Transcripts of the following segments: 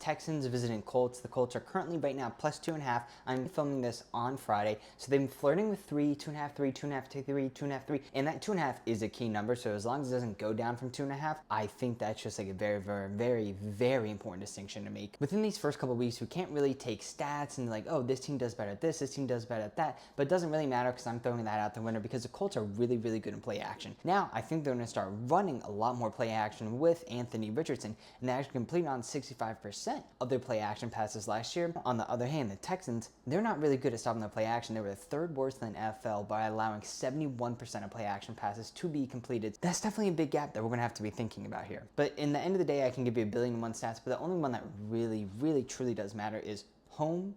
Texans visiting Colts. The Colts are currently right now plus 2.5. I'm filming this on Friday. So they've been flirting with 3, 2.5, 3, 2.5, 3, 2.5, 3. And that 2.5 is a key number. So as long as it doesn't go down from 2.5, I think that's just like a very important distinction to make. Within these first couple of weeks, we can't really take stats and like, oh, this team does better at this team does better at that. But it doesn't really matter because I'm throwing that out the window because the Colts are really good in play action. Now, I think they're going to start running a lot more play action with Anthony Richardson, and they actually completed on 65% of their play action passes last year. On the other hand, the Texans, they're not really good at stopping their play action. They were the third worst in the NFL by allowing 71% of play action passes to be completed. That's definitely a big gap that we're gonna have to be thinking about here. But in the end of the day, I can give you 1,000,000,001 stats, but the only one that really truly does matter is home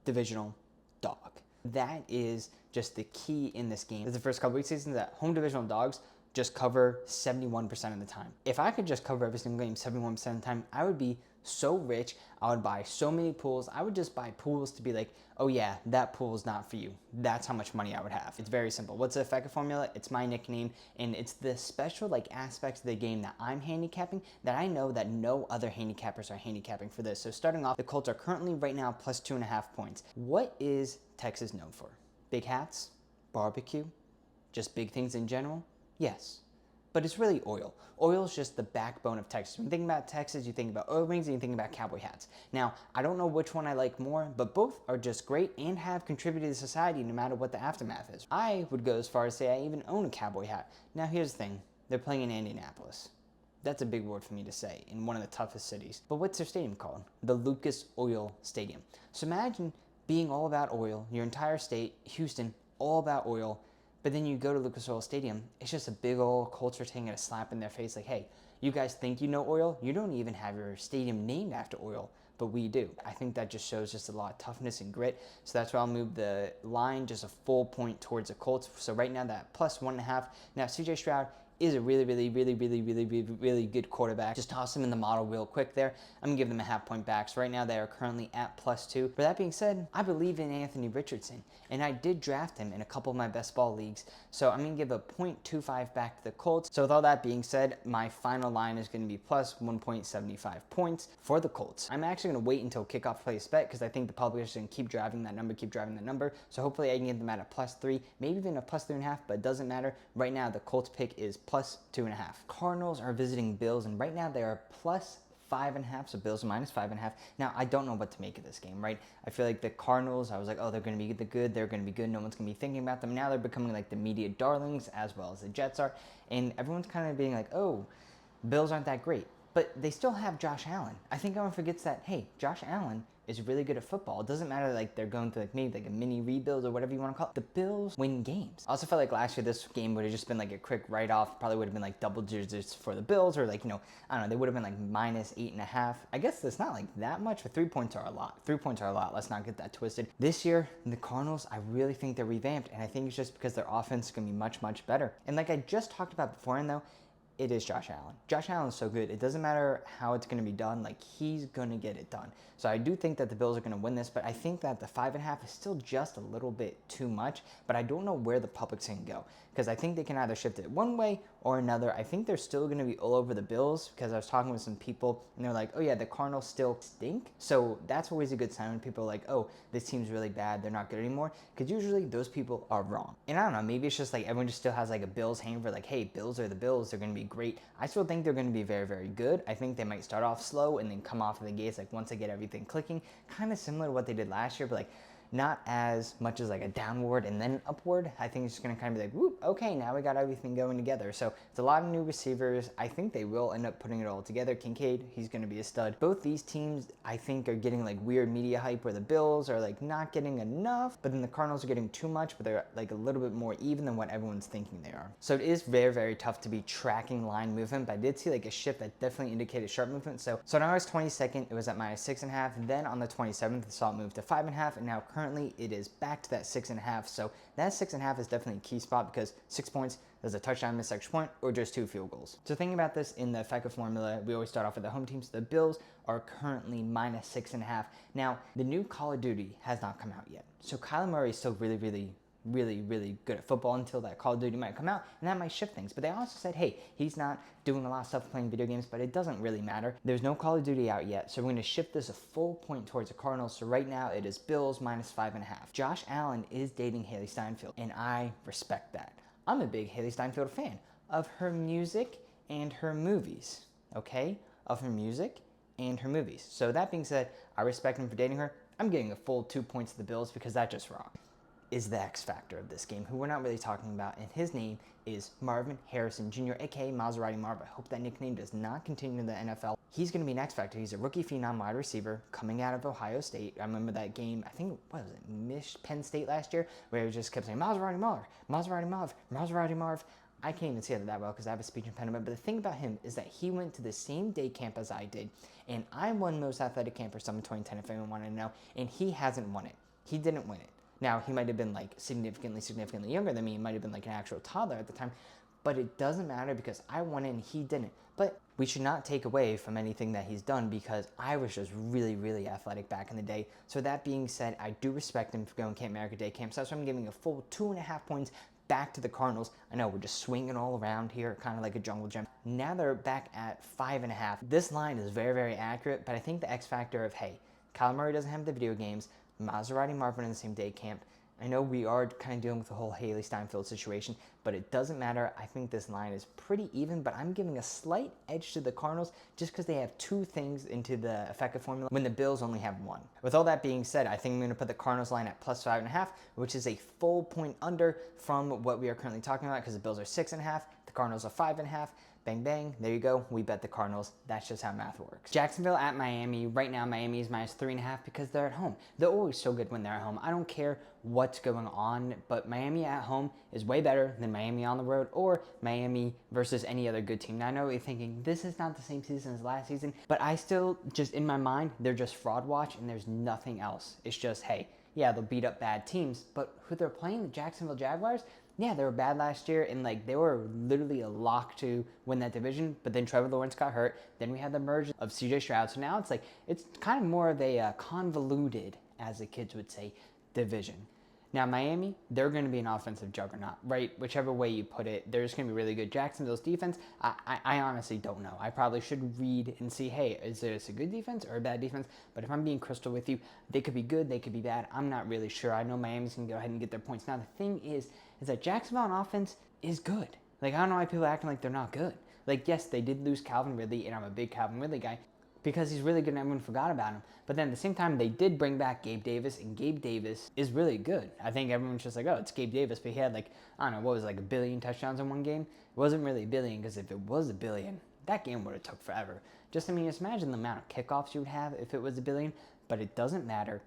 divisional dog. That is just the key in this game. It's the first couple weeks season that home divisional dogs just cover 71% of the time. If I could just cover every single game 71% of the time, I would be so rich. I would buy so many pools. I would just buy pools to be like, oh yeah, that pool is not for you. That's how much money I would have. It's very simple. What's the effective formula? It's my nickname, and it's the special like aspects of the game that I'm handicapping that I know that no other handicappers are handicapping for this. So starting off, the Colts are currently right now plus 2.5 points. What is Texas known for? Big hats? Barbecue? Just big things in general? Yes. But it's really oil. Oil is just the backbone of Texas. When you think about Texas, you think about oil rings and you think about cowboy hats. Now, I don't know which one I like more, but both are just great and have contributed to society no matter what the aftermath is. I would go as far as say I even own a cowboy hat. Now, here's the thing. They're playing in Indianapolis. That's a big word for me to say in one of the toughest cities. But what's their stadium called? The Lucas Oil Stadium. So imagine being all about oil, your entire state, Houston, all about oil, but then you go to Lucas Oil Stadium, it's just a big old culture taking a slap in their face like, hey, you guys think you know oil? You don't even have your stadium named after oil, but we do. I think that just shows just a lot of toughness and grit. So that's why I'll move the line just a full point towards the Colts. So right now that plus 1.5. Now CJ Stroud is a really good quarterback. Just toss him in the model real quick there. I'm gonna give them a half point back. So right now they are currently at +2. But that being said, I believe in Anthony Richardson, and I did draft him in a couple of my best ball leagues. So I'm gonna give a 0.25 back to the Colts. So with all that being said, my final line is gonna be plus 1.75 points for the Colts. I'm actually gonna wait until kickoff place bet because I think the public is gonna keep driving that number. So hopefully I can get them at a +3, maybe even a +3.5, but it doesn't matter. Right now the Colts pick is plus 2.5. Cardinals are visiting Bills, and right now they are plus 5.5, so Bills are minus 5.5. Now, I don't know what to make of this game, right? I feel like the Cardinals, I was like, oh, they're going to be good, they're going to be good, no one's going to be thinking about them. Now they're becoming like the media darlings as well as the Jets are, and everyone's kind of being like, oh, Bills aren't that great. But they still have Josh Allen. I think everyone forgets that, hey, Josh Allen is really good at football. It doesn't matter like they're going through like maybe like a mini rebuild or whatever you want to call it. The Bills win games. I also felt like last year this game would have just been like a quick write-off. Probably would have been like double digits for the Bills, or like, you know, I don't know, they would have been like minus 8.5. I guess it's not like that much, but 3 points are a lot. 3 points are a lot. Let's not get that twisted. This year, the Cardinals, I really think they're revamped, and I think it's just because their offense is going to be much better. And like I just talked about beforehand though, it is Josh Allen. Josh Allen is so good. It doesn't matter how it's going to be done. Like, he's going to get it done. So I do think that the Bills are going to win this, but I think that the 5.5 is still just a little bit too much, but I don't know where the public's going to go because I think they can either shift it one way or another. I think they're still going to be all over the Bills because I was talking with some people and they're like, oh yeah, the Cardinals still stink. So that's always a good sign when people are like, oh, this team's really bad, they're not good anymore, because usually those people are wrong. And I don't know, maybe it's just like everyone just still has like a Bills hangover, like, hey, Bills are the Bills, they're going to be great. I still think they're going to be very good. I think they might start off slow and then come off of the gates like once they get everything clicking, kind of similar to what they did last year, but like not as much as like a downward and then upward. I think it's just going to kind of be like, whoop, okay, now we got everything going together. So it's a lot of new receivers. I think they will end up putting it all together. Kincaid, he's going to be a stud. Both these teams, I think, are getting like weird media hype where the Bills are like not getting enough, but then the Cardinals are getting too much, but they're like a little bit more even than what everyone's thinking they are. So it is very tough to be tracking line movement, but I did see like a shift that definitely indicated sharp movement. So on August 22nd, it was at minus 6.5. Then on the 27th, I saw it move to 5.5, and now currently it is back to that 6.5. So that 6.5 is definitely a key spot because 6 points, there's a touchdown, missed extra point, or just 2 field goals. So thinking about this in the effective formula, we always start off with the home teams. The Bills are currently minus 6.5. Now, the new Call of Duty has not come out yet. So Kyler Murray is still really really, really good at football until that Call of Duty might come out, and that might shift things. But they also said, hey, he's not doing a lot of stuff playing video games, but it doesn't really matter. There's no Call of Duty out yet, so we're going to shift this a full point towards the Cardinals. So right now it is Bills minus 5.5. Josh Allen is dating Haley Steinfeld, and I respect that. I'm a big Haley Steinfeld fan of her music and her movies, okay? Of her music and her movies. So that being said, I respect him for dating her. I'm getting a full 2 points to the Bills because that's just wrong. Is the X factor of this game, who we're not really talking about, and his name is Marvin Harrison Jr., aka Maserati Marv. I hope that nickname does not continue in the NFL. He's going to be an X factor. He's a rookie phenom wide receiver coming out of Ohio State. I remember that game, I think, what was it, Penn State last year, where he just kept saying, Maserati Marv, Maserati Marv, Maserati Marv. I can't even say it that well because I have a speech impediment, but the thing about him is that he went to the same day camp as I did, and I won most athletic camp for summer 2010, if anyone wanted to know, and he hasn't won it. He didn't win it. Now, he might have been like significantly younger than me. He might have been like an actual toddler at the time, but it doesn't matter because I won it and he didn't. But we should not take away from anything that he's done because I was just really, really athletic back in the day. So that being said, I do respect him for going Camp America Day Camp. So that's why I'm giving a full 2.5 points back to the Cardinals. I know we're just swinging all around here, kind of like a jungle gym. Now they're back at 5.5. This line is very, very accurate, but I think the X factor of, hey, Kyler Murray doesn't have the video games, Maserati Marvin in the same day camp. I know we are kind of dealing with the whole Haley Steinfeld situation, but it doesn't matter. I think this line is pretty even, but I'm giving a slight edge to the Cardinals just because they have two things into the effective formula when the Bills only have one. With all that being said, I think I'm going to put the Cardinals line at plus 5.5, which is a full point under from what we are currently talking about because the Bills are 6.5, the Cardinals are 5.5. Bang, bang, there you go. We bet the Cardinals. That's just how math works. Jacksonville at Miami. Right now, Miami is minus 3.5 because they're at home. They're always so good when they're at home. I don't care what's going on, but Miami at home is way better than Miami on the road or Miami versus any other good team. Now, I know you're thinking, this is not the same season as last season, but I still, just in my mind, they're just fraud watch and there's nothing else. It's just, hey, yeah, they'll beat up bad teams, but who they're playing, the Jacksonville Jaguars, yeah, they were bad last year, and like they were literally a lock to win that division. But then Trevor Lawrence got hurt. Then we had the merge of C.J. Stroud. So now it's like it's kind of more of a convoluted, as the kids would say, division. Now Miami, they're going to be an offensive juggernaut, right? Whichever way you put it, they're just going to be really good. Jacksonville's defense, I honestly don't know. I probably should read and see, hey, is this a good defense or a bad defense? But if I'm being crystal with you, they could be good, they could be bad. I'm not really sure. I know Miami's going to go ahead and get their points. Now the thing is that Jacksonville on offense is good. Like, I don't know why people are acting like they're not good. Like, yes, they did lose Calvin Ridley, and I'm a big Calvin Ridley guy because he's really good and everyone forgot about him. But then at the same time, they did bring back Gabe Davis, and Gabe Davis is really good. I think everyone's just like, oh, it's Gabe Davis, but he had like, I don't know, what was it, like 1 billion touchdowns in one game? It wasn't really 1 billion because if it was 1 billion, that game would have took forever. Just imagine the amount of kickoffs you would have if it was 1 billion, but it doesn't matter.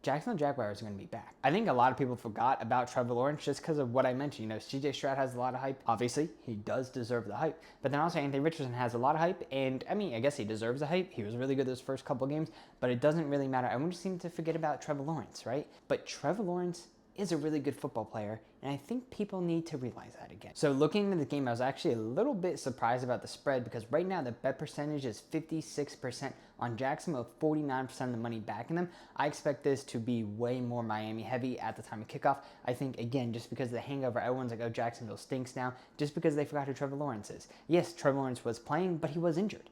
Jacksonville Jaguars are going to be back. I think a lot of people forgot about Trevor Lawrence just because of what I mentioned. You know, C.J. Stroud has a lot of hype. Obviously, he does deserve the hype. But then also Anthony Richardson has a lot of hype. And, I mean, I guess he deserves the hype. He was really good those first couple games. But it doesn't really matter. Everyone just seems to forget about Trevor Lawrence, right? But Trevor Lawrence is a really good football player, and I think people need to realize that again. So looking at the game, I was actually a little bit surprised about the spread because right now the bet percentage is 56% on Jacksonville, 49% of the money backing them. I expect this to be way more Miami heavy at the time of kickoff. I think, again, just because of the hangover, everyone's like, oh, Jacksonville stinks now, just because they forgot who Trevor Lawrence is. Yes, Trevor Lawrence was playing, but he was injured.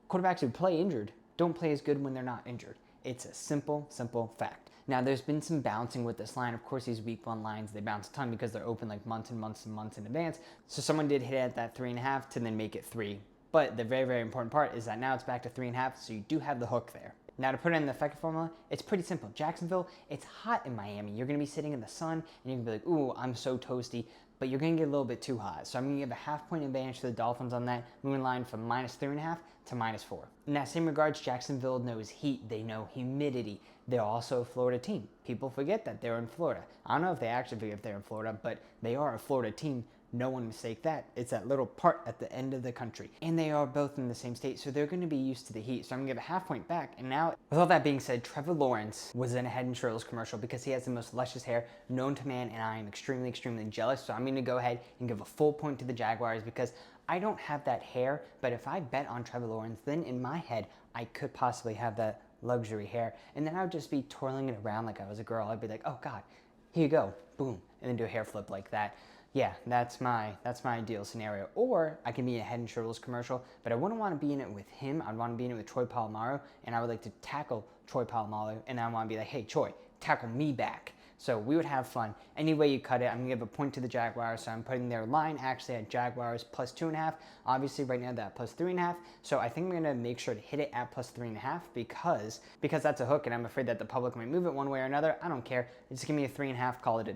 Quarterbacks who play injured don't play as good when they're not injured. It's a simple, simple fact. Now, there's been some bouncing with this line. Of course, these week one lines, they bounce a ton because they're open like months and months and months in advance. So someone did hit it at that 3.5 to then make it 3. But the very, very important part is that now it's back to 3.5, so you do have the hook there. Now, to put it in the effective formula, it's pretty simple. Jacksonville, it's hot in Miami. You're going to be sitting in the sun, and you're going to be like, ooh, I'm so toasty. But you're going to get a little bit too hot. So I'm going to give a half-point advantage to the Dolphins on that, moving line from -3.5 to -4. In that same regards, Jacksonville knows heat. They know humidity. They're also a Florida team. People forget that they're in Florida. I don't know if they actually forget they're in Florida, but they are a Florida team. No one mistake that. It's that little part at the end of the country. And they are both in the same state, so they're going to be used to the heat. So I'm going to give a half-point back. And now, with all that being said, Trevor Lawrence was in a Head & Shoulders commercial because he has the most luscious hair known to man, and I am extremely, extremely jealous. So I'm going to go ahead and give a full point to the Jaguars because I don't have that hair, but if I bet on Trevor Lawrence, then in my head, I could possibly have that luxury hair. And then I would just be twirling it around like I was a girl. I'd be like, oh God, here you go, boom, and then do a hair flip like that. Yeah, that's my ideal scenario. Or I can be in a Head and Shoulders commercial, but I wouldn't want to be in it with him. I'd want to be in it with Troy Polamalu, and I would like to tackle Troy Polamalu, and I want to be like, hey, Troy, tackle me back. So we would have fun. Any way you cut it, I'm going to give a point to the Jaguars. So I'm putting their line actually at Jaguars plus 2.5. Obviously, right now they're at plus 3.5. So I think I'm going to make sure to hit it at plus 3.5 because that's a hook, and I'm afraid that the public might move it one way or another. I don't care. Just give me a 3.5, call it a day.